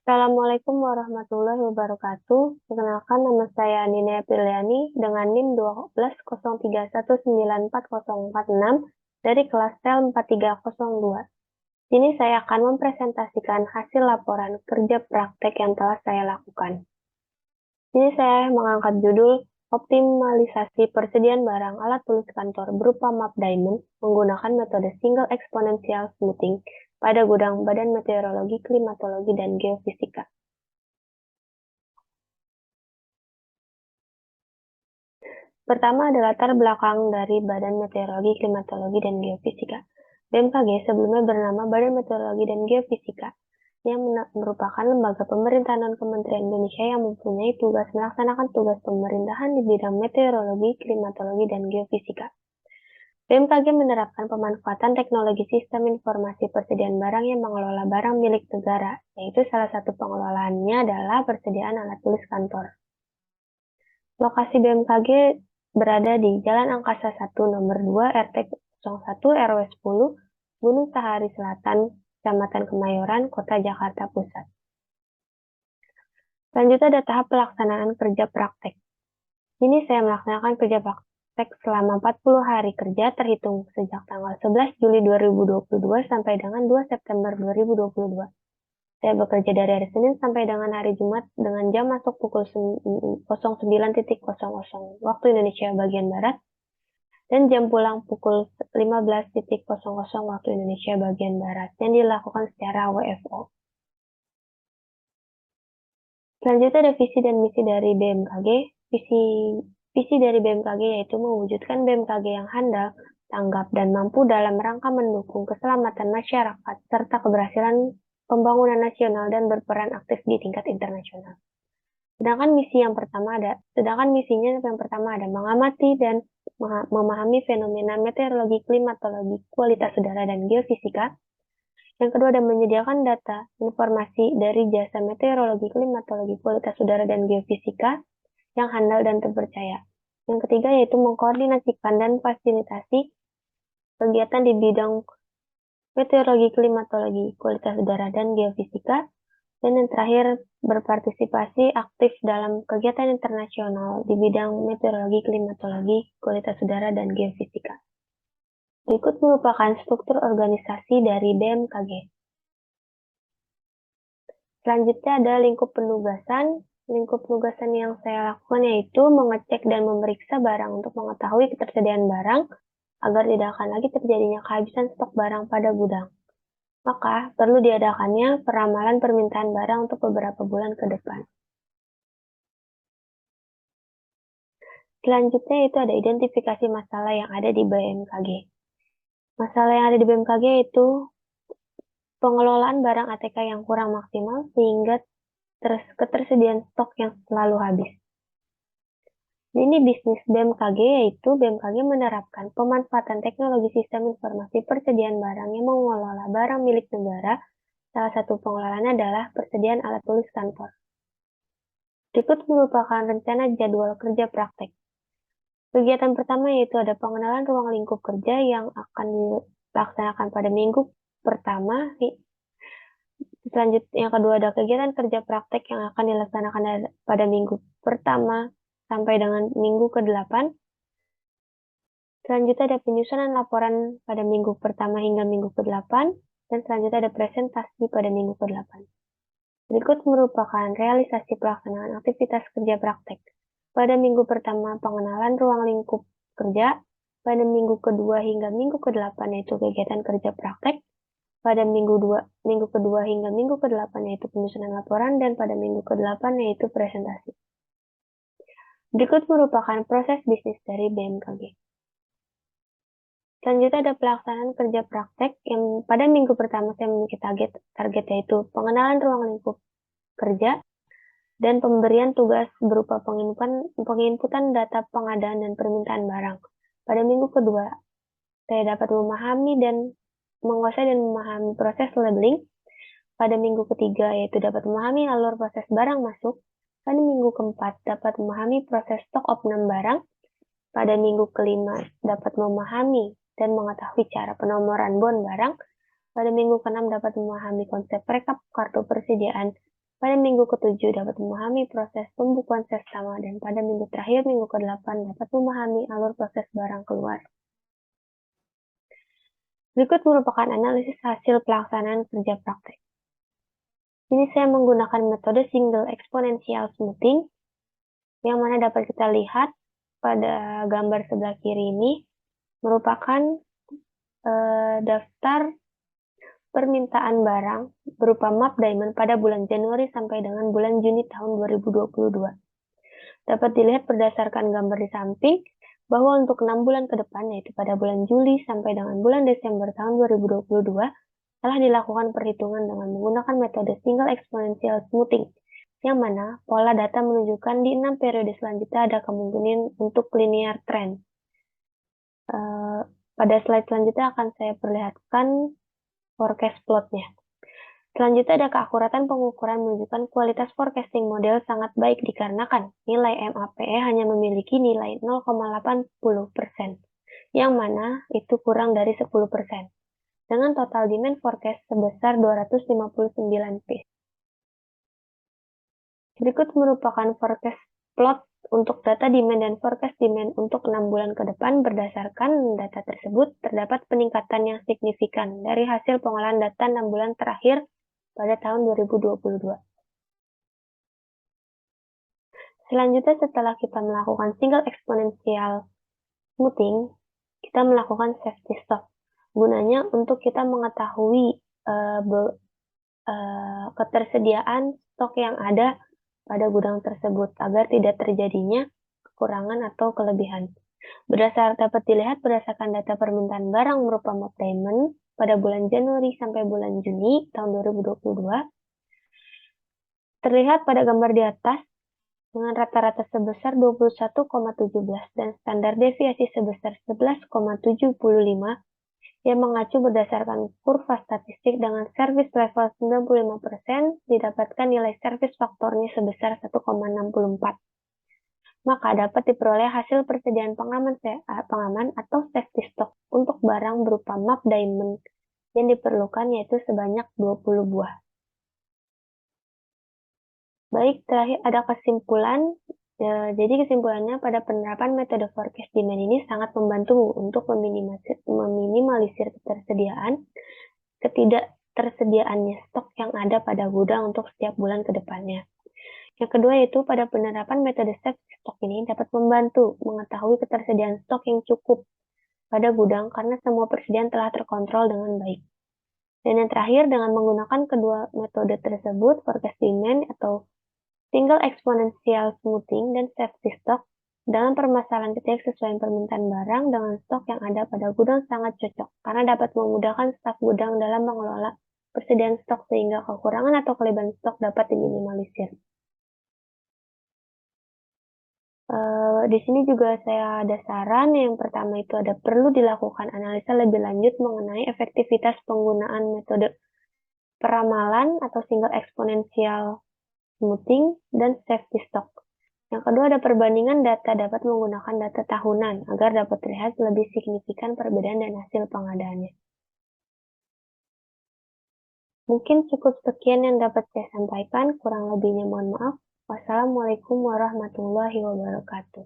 Assalamualaikum warahmatullahi wabarakatuh. Perkenalkan, nama saya Nina Apriliani dengan NIM 1203194046 dari kelas TEL 4302. Ini saya akan mempresentasikan hasil laporan kerja praktek yang telah saya lakukan. Ini saya mengangkat judul optimalisasi persediaan barang alat tulis kantor berupa map diamond menggunakan metode single exponential smoothing pada gudang Badan Meteorologi, Klimatologi, dan Geofisika. Pertama adalah latar belakang dari Badan Meteorologi, Klimatologi, dan Geofisika. BMKG sebelumnya bernama Badan Meteorologi dan Geofisika, yang merupakan lembaga pemerintahan Kementerian Indonesia yang mempunyai tugas melaksanakan tugas pemerintahan di bidang meteorologi, klimatologi, dan geofisika. BMKG menerapkan pemanfaatan teknologi sistem informasi persediaan barang yang mengelola barang milik negara, yaitu salah satu pengelolaannya adalah persediaan alat tulis kantor. Lokasi BMKG berada di Jalan Angkasa 1 Nomor 2 RT 01 RW 10, Gunung Sahari Selatan, Kecamatan Kemayoran, Kota Jakarta Pusat. Selanjutnya ada tahap pelaksanaan kerja praktek. Ini saya melaksanakan kerja praktek selama 40 hari kerja terhitung sejak tanggal 11 Juli 2022 sampai dengan 2 September 2022. Saya bekerja dari hari Senin sampai dengan hari Jumat dengan jam masuk pukul 09.00 waktu Indonesia bagian Barat dan jam pulang pukul 15.00 waktu Indonesia bagian Barat yang dilakukan secara WFO. Selanjutnya ada visi dan misi dari BMKG. Visi dari BMKG yaitu mewujudkan BMKG yang handal, tanggap, dan mampu dalam rangka mendukung keselamatan masyarakat serta keberhasilan pembangunan nasional dan berperan aktif di tingkat internasional. Sedangkan misinya yang pertama ada mengamati dan memahami fenomena meteorologi, klimatologi, kualitas udara, dan geofisika. Yang kedua ada menyediakan data informasi dari jasa meteorologi, klimatologi, kualitas udara, dan geofisika yang handal dan terpercaya. Yang ketiga yaitu mengkoordinasikan dan fasilitasi kegiatan di bidang meteorologi, klimatologi, kualitas udara, dan geofisika. Dan yang terakhir, berpartisipasi aktif dalam kegiatan internasional di bidang meteorologi, klimatologi, kualitas udara, dan geofisika. Berikut merupakan struktur organisasi dari BMKG. Selanjutnya ada lingkup penugasan. Lingkup penugasan yang saya lakukan yaitu mengecek dan memeriksa barang untuk mengetahui ketersediaan barang agar tidak akan lagi terjadinya kehabisan stok barang pada gudang. Maka, perlu diadakannya peramalan permintaan barang untuk beberapa bulan ke depan. Selanjutnya itu ada identifikasi masalah yang ada di BMKG. Masalah yang ada di BMKG itu pengelolaan barang ATK yang kurang maksimal sehingga ketersediaan stok yang selalu habis. Ini bisnis BMKG yaitu BMKG menerapkan pemanfaatan teknologi sistem informasi persediaan barang yang mengelola barang milik negara. Salah satu pengelolaannya adalah persediaan alat tulis kantor. Berikut merupakan rencana jadwal kerja praktek. Kegiatan pertama yaitu ada pengenalan ruang lingkup kerja yang akan dilaksanakan pada minggu pertama. Selanjutnya yang kedua ada kegiatan kerja praktek yang akan dilaksanakan pada minggu pertama sampai dengan minggu ke-8. Selanjutnya ada penyusunan laporan pada minggu pertama hingga minggu ke-8. Dan selanjutnya ada presentasi pada minggu ke-8. Berikut merupakan realisasi pelaksanaan aktivitas kerja praktek. Pada minggu pertama pengenalan ruang lingkup kerja, pada minggu kedua hingga minggu ke-8 yaitu kegiatan kerja praktek, pada minggu kedua hingga minggu ke-8 yaitu penyusunan laporan, dan pada minggu ke-8 yaitu presentasi. Berikut merupakan proses bisnis dari BMKG. Selanjutnya ada pelaksanaan kerja praktek yang pada minggu pertama saya memiliki target yaitu pengenalan ruang lingkup kerja dan pemberian tugas berupa penginputan data pengadaan dan permintaan barang. Pada minggu kedua, saya dapat memahami dan menguasai dan memahami proses labeling. Pada minggu ketiga, yaitu dapat memahami alur proses barang masuk. Pada minggu keempat, dapat memahami proses stok opnam barang. Pada minggu kelima, dapat memahami dan mengetahui cara penomoran bon barang. Pada minggu keenam, dapat memahami konsep rekap kartu persediaan. Pada minggu ke-7 dapat memahami proses pembukuan sesama dan pada minggu terakhir, minggu ke-8, dapat memahami alur proses barang keluar. Berikut merupakan analisis hasil pelaksanaan kerja praktek. Ini saya menggunakan metode single exponential smoothing, yang mana dapat kita lihat pada gambar sebelah kiri ini merupakan daftar permintaan barang berupa map diamond pada bulan Januari sampai dengan bulan Juni tahun 2022. Dapat dilihat berdasarkan gambar di samping bahwa untuk 6 bulan ke depan, yaitu pada bulan Juli sampai dengan bulan Desember tahun 2022, telah dilakukan perhitungan dengan menggunakan metode single exponential smoothing, yang mana pola data menunjukkan di 6 periode selanjutnya ada kemungkinan untuk linear trend. Pada slide selanjutnya akan saya perlihatkan forecast plotnya. Selanjutnya ada keakuratan pengukuran menunjukkan kualitas forecasting model sangat baik dikarenakan nilai MAPE hanya memiliki nilai 0,80%, yang mana itu kurang dari 10%, dengan total demand forecast sebesar 259 piece. Berikut merupakan forecast plot untuk data demand dan forecast demand untuk 6 bulan ke depan. Berdasarkan data tersebut, terdapat peningkatan yang signifikan dari hasil pengolahan data 6 bulan terakhir pada tahun 2022. Selanjutnya, setelah kita melakukan single exponential smoothing, kita melakukan safety stock. Gunanya untuk kita mengetahui ketersediaan stok yang ada pada gudang tersebut agar tidak terjadinya kekurangan atau kelebihan. Dapat dilihat berdasarkan data permintaan barang berupa map diamond pada bulan Januari sampai bulan Juni tahun 2022, terlihat pada gambar di atas dengan rata-rata sebesar 21,17 dan standar deviasi sebesar 11,75 yang mengacu berdasarkan kurva statistik dengan service level 95% didapatkan nilai service faktornya sebesar 1,64. Maka dapat diperoleh hasil persediaan pengaman atau safety stock untuk barang berupa map diamond yang diperlukan, yaitu sebanyak 20 buah. Baik, terakhir ada kesimpulan. Jadi kesimpulannya, pada penerapan metode forecast demand ini sangat membantu untuk meminimalisir ketidaktersediaannya stok yang ada pada gudang untuk setiap bulan ke depannya. Yang kedua yaitu pada penerapan metode safety stock ini dapat membantu mengetahui ketersediaan stok yang cukup pada gudang karena semua persediaan telah terkontrol dengan baik. Dan yang terakhir, dengan menggunakan kedua metode tersebut, forecast demand atau single exponential smoothing dan safety stock, dalam permasalahan ketidaksesuaian permintaan barang dengan stok yang ada pada gudang sangat cocok karena dapat memudahkan staf gudang dalam mengelola persediaan stok sehingga kekurangan atau kelebihan stok dapat diminimalisir. Di sini juga saya ada saran. Yang pertama itu ada perlu dilakukan analisa lebih lanjut mengenai efektivitas penggunaan metode peramalan atau single exponential smoothing dan safety stock. Yang kedua ada perbandingan data dapat menggunakan data tahunan agar dapat terlihat lebih signifikan perbedaan dan hasil pengadaannya. Mungkin cukup sekian yang dapat saya sampaikan, kurang lebihnya mohon maaf. Wassalamualaikum warahmatullahi wabarakatuh.